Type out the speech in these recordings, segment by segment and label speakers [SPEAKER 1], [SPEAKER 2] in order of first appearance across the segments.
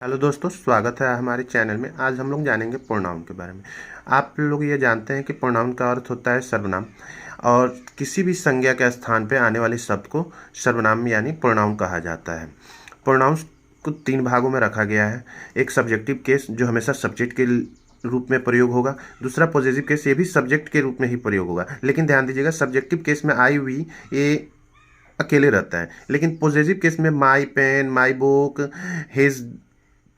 [SPEAKER 1] Hello दोस्तों, स्वागत है हमारे चैनल में। आज हम लोग जानेंगे प्रोनाउन के बारे में। आप लोग ये जानते हैं कि प्रोनाउन का अर्थ होता है सर्वनाम, और किसी भी संज्ञा के स्थान पे आने वाले शब्द को सर्वनाम यानी प्रोनाउन कहा जाता है। प्रोनाउंस को 3 भागों में रखा गया है। एक सब्जेक्टिव केस जो हमेशा सब्जेक्ट के रूप में प्रयोग होगा। दूसरा पॉजेसिव केस, ये भी सब्जेक्ट के रूप में ही प्रयोग होगा। लेकिन ध्यान दीजिएगा, सब्जेक्टिव केस में आई वी ये अकेले रहता है, लेकिन पॉजेसिव केस में my pen, my book, his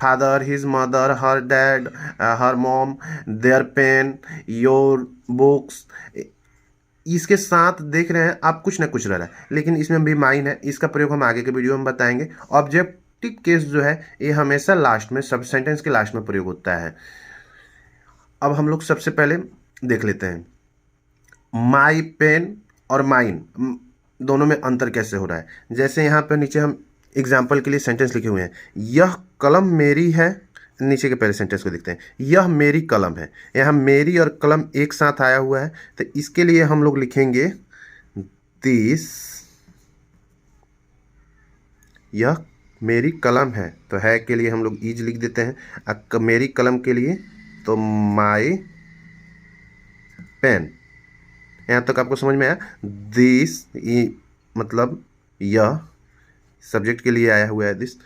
[SPEAKER 1] father, his mother, her dad, her mom, their pen, your books, इसके साथ देख रहे हैं आप कुछ ना कुछ रह रहा है, लेकिन इसमें भी माइन है। इसका प्रयोग हम आगे के वीडियो में बताएंगे। ऑब्जेक्टिव केस जो है ये हमेशा लास्ट में, सब सेंटेंस के लास्ट में प्रयोग होता है। अब हम लोग सबसे पहले देख लेते हैं माई पेन और माइन दोनों में अंतर कैसे हो रहा है। जैसे यहाँ पर नीचे हम एग्जाम्पल के लिए सेंटेंस लिखे हुए हैं, यह कलम मेरी है। नीचे के पहले सेंटेंस को देखते हैं, यह मेरी कलम है। यहाँ मेरी और कलम एक साथ आया हुआ है, तो इसके लिए हम लोग लिखेंगे दिस, यह मेरी कलम है। तो है के लिए हम लोग इज लिख देते हैं। मेरी कलम के लिए तो माई पेन। यहाँ तक आपको समझ में आया। दिस मतलब यह सब्जेक्ट के लिए आया हुआ है। This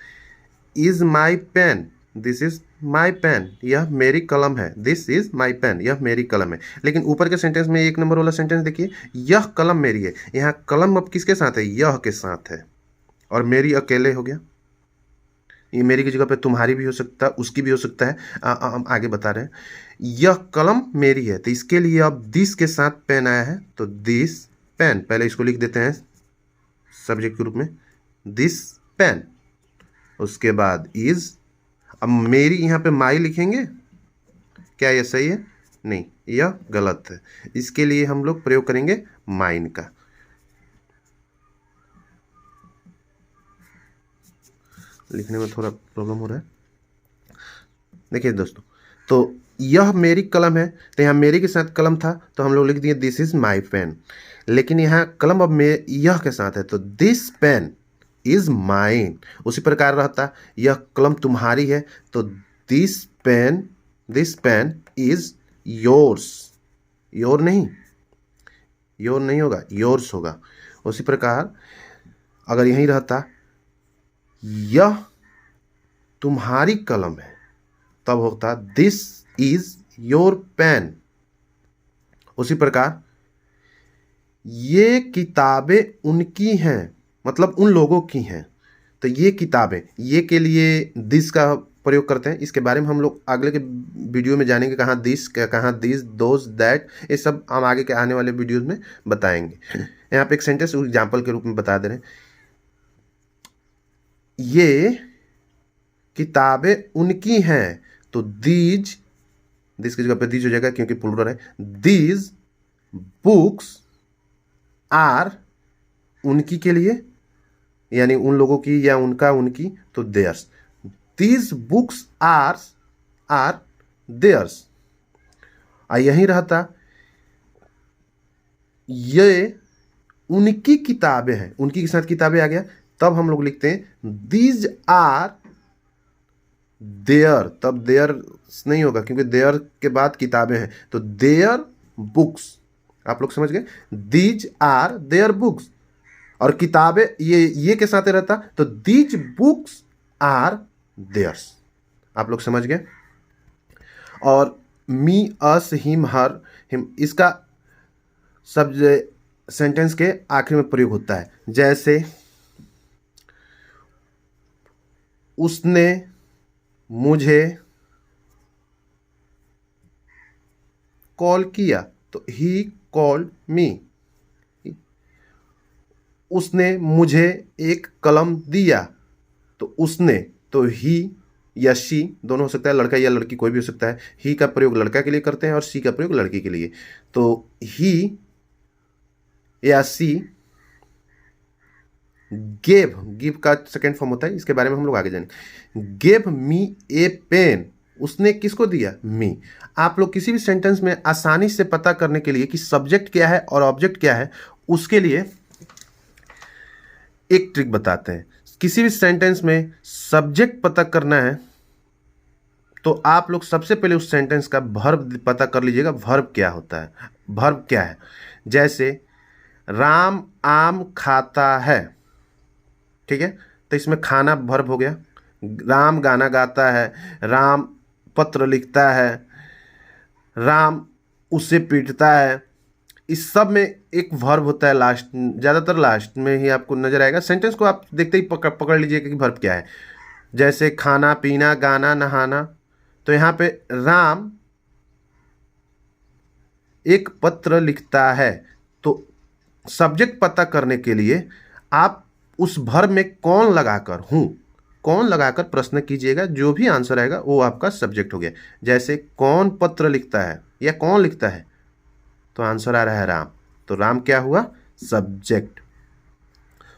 [SPEAKER 1] is my pen, this is my pen, यह मेरी कलम है। दिस इज माई पेन, यह मेरी कलम है। लेकिन ऊपर के सेंटेंस में 1 नंबर वाला सेंटेंस देखिए, यह कलम मेरी है। यहाँ कलम अब किसके साथ है? यह के साथ है, और मेरी अकेले हो गया। ये मेरी की जगह पे तुम्हारी भी हो सकता है, उसकी भी हो सकता है। हम आगे बता रहे हैं, यह कलम मेरी है, तो इसके लिए अब दिस के साथ पेन आया है, तो दिस पेन। पहले इसको लिख देते हैं सब्जेक्ट के रूप में, दिस पेन। उसके बाद इज, अब मेरी यहाँ पे माई लिखेंगे, क्या यह सही है? नहीं, यह गलत है। इसके लिए हम लोग प्रयोग करेंगे माइन का। लिखने में थोड़ा प्रॉब्लम हो रहा है। देखिए दोस्तों, तो यह मेरी कलम है, तो यहाँ मेरी के साथ कलम था, तो हम लोग लिख दिए दिस इज माई पेन। लेकिन यहाँ कलम अब यह के साथ है, तो दिस पेन इज माइन। उसी प्रकार रहता, यह कलम तुम्हारी है, तो this pen is yours. Your नहीं होगा, योर्स होगा। उसी प्रकार अगर यहीं रहता, यह तुम्हारी कलम है, तब होता दिस इज योर पेन। उसी प्रकार ये किताबें उनकी हैं, मतलब उन लोगों की हैं, तो ये किताबें, ये के लिए दिस का प्रयोग करते हैं। इसके बारे में हम लोग अगले के वीडियो में जानेंगे, कहाँ दिस, कहाँ दिस, दोज, दैट, ये सब हम आगे के आने वाले वीडियोस में बताएंगे। यहाँ पे एक सेंटेंस एग्जाम्पल के रूप में बता दे रहे हैं, ये किताबें उनकी हैं, तो दीज, दिस की जगह पे दीज हो जाएगा क्योंकि प्लूरल है। दीज बुक्स आर, उनकी के लिए यानी उन लोगों की या उनका, उनकी, तो theirs. These books are theirs. यहीं रहता, ये उनकी किताबें हैं, उनकी के साथ किताबें आ गया, तब हम लोग लिखते हैं दीज आर देयर। तब देयर नहीं होगा क्योंकि देयर के बाद किताबें हैं, तो देयर बुक्स। आप लोग समझ गए, दीज आर देयर बुक्स। और किताबें ये के साथ रहता, तो दीज बुक्स आर देयर्स। आप लोग समझ गए। और मी, अस, हिम, हर, हिम, इसका सब सेंटेंस के आखिर में प्रयोग होता है। जैसे उसने मुझे कॉल किया, तो ही कॉल्ड मी। उसने मुझे एक कलम दिया, तो उसने, तो ही या शी दोनों हो सकता है, लड़का या लड़की कोई भी हो सकता है। ही का प्रयोग लड़का के लिए करते हैं और शी का प्रयोग लड़की के लिए। तो ही या सी गिव का सेकेंड फॉर्म होता है, इसके बारे में हम लोग आगे जानेंगे। गिव मी ए पेन, उसने किसको दिया? मी। आप लोग किसी भी सेंटेंस में आसानी से पता करने के लिए कि सब्जेक्ट क्या है और ऑब्जेक्ट क्या है, उसके लिए एक ट्रिक बताते हैं। किसी भी सेंटेंस में सब्जेक्ट पता करना है तो आप लोग सबसे पहले उस सेंटेंस का वर्ब पता कर लीजिएगा, वर्ब क्या होता है, वर्ब क्या है। जैसे राम आम खाता है, ठीक है, तो इसमें खाना वर्ब हो गया। राम गाना गाता है, राम पत्र लिखता है, राम उसे पीटता है। इस सब में एक वर्ब होता है लास्ट, ज़्यादातर लास्ट में ही आपको नजर आएगा। सेंटेंस को आप देखते ही पकड़ लीजिएगा कि वर्ब क्या है। जैसे खाना पीना गाना नहाना, तो यहाँ पे राम एक पत्र लिखता है, तो सब्जेक्ट पता करने के लिए आप उस वर्ब में कौन लगाकर, हूँ कौन लगाकर प्रश्न कीजिएगा, जो भी आंसर आएगा वो आपका सब्जेक्ट हो गया। जैसे कौन पत्र लिखता है या कौन लिखता है, तो आंसर आ रहा है राम, तो राम क्या हुआ, सब्जेक्ट।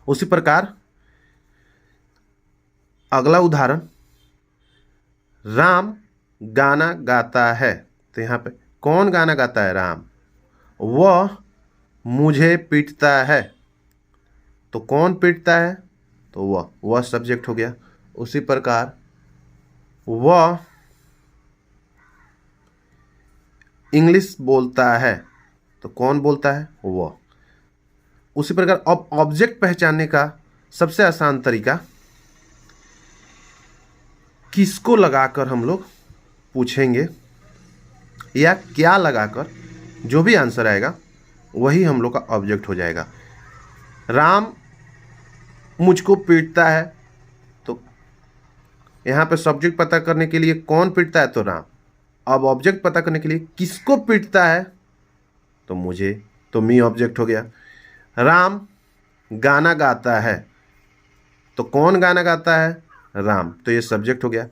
[SPEAKER 1] उसी प्रकार अगला उदाहरण, राम गाना गाता है, तो यहाँ पे कौन गाना गाता है, राम। वह मुझे पीटता है, तो कौन पीटता है, तो वह सब्जेक्ट हो गया। उसी प्रकार वह इंग्लिश बोलता है, तो कौन बोलता है, वह। उसी प्रकार अब ऑब्जेक्ट पहचानने का सबसे आसान तरीका, किसको लगाकर हम लोग पूछेंगे या क्या लगाकर, जो भी आंसर आएगा वही हम लोग का ऑब्जेक्ट हो जाएगा। राम मुझको पीटता है, तो यहाँ पे सब्जेक्ट पता करने के लिए कौन पीटता है, तो राम। अब ऑब्जेक्ट पता करने के लिए किसको पीटता है, तो मुझे, तो मी ऑब्जेक्ट हो गया। राम गाना गाता है, तो कौन गाना गाता है, राम, तो ये सब्जेक्ट हो गया।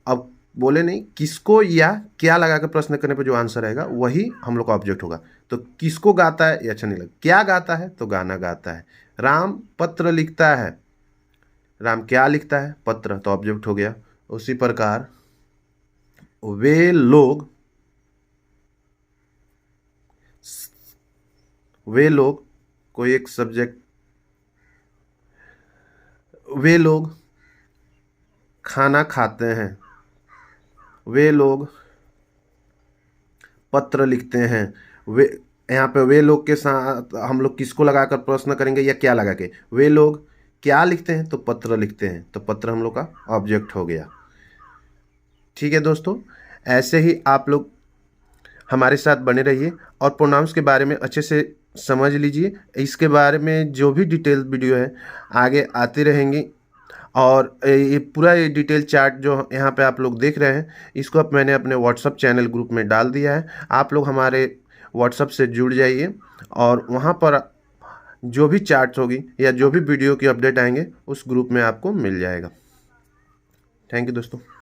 [SPEAKER 1] अब बोले नहीं, किसको या क्या लगाकर प्रश्न करने पर जो आंसर आएगा वही हम लोग का ऑब्जेक्ट होगा। तो किसको गाता है, ये अच्छा नहीं लगा। क्या गाता है, तो गाना गाता है। राम पत्र लिखता है, राम क्या लिखता है, पत्र, तो ऑब्जेक्ट हो गया। उसी प्रकार वे लोग कोई एक सब्जेक्ट, वे लोग खाना खाते हैं, वे लोग पत्र लिखते हैं। वे, यहाँ पे वे लोग के साथ हम लोग किसको लगाकर प्रश्न करेंगे या क्या लगा के, वे लोग क्या लिखते हैं, तो पत्र लिखते हैं, तो पत्र हम लोग का ऑब्जेक्ट हो गया। ठीक है दोस्तों, ऐसे ही आप लोग हमारे साथ बने रहिए और प्रोनाउंस के बारे में अच्छे से समझ लीजिए। इसके बारे में जो भी डिटेल वीडियो है आगे आती रहेंगी, और ये पूरा ये डिटेल चार्ट जो यहाँ पे आप लोग देख रहे हैं, इसको अब मैंने अपने व्हाट्सअप चैनल ग्रुप में डाल दिया है। आप लोग हमारे व्हाट्सअप से जुड़ जाइए और वहाँ पर जो भी चार्ट्स होगी या जो भी वीडियो की अपडेट आएंगे उस ग्रुप में आपको मिल जाएगा। थैंक यू दोस्तों।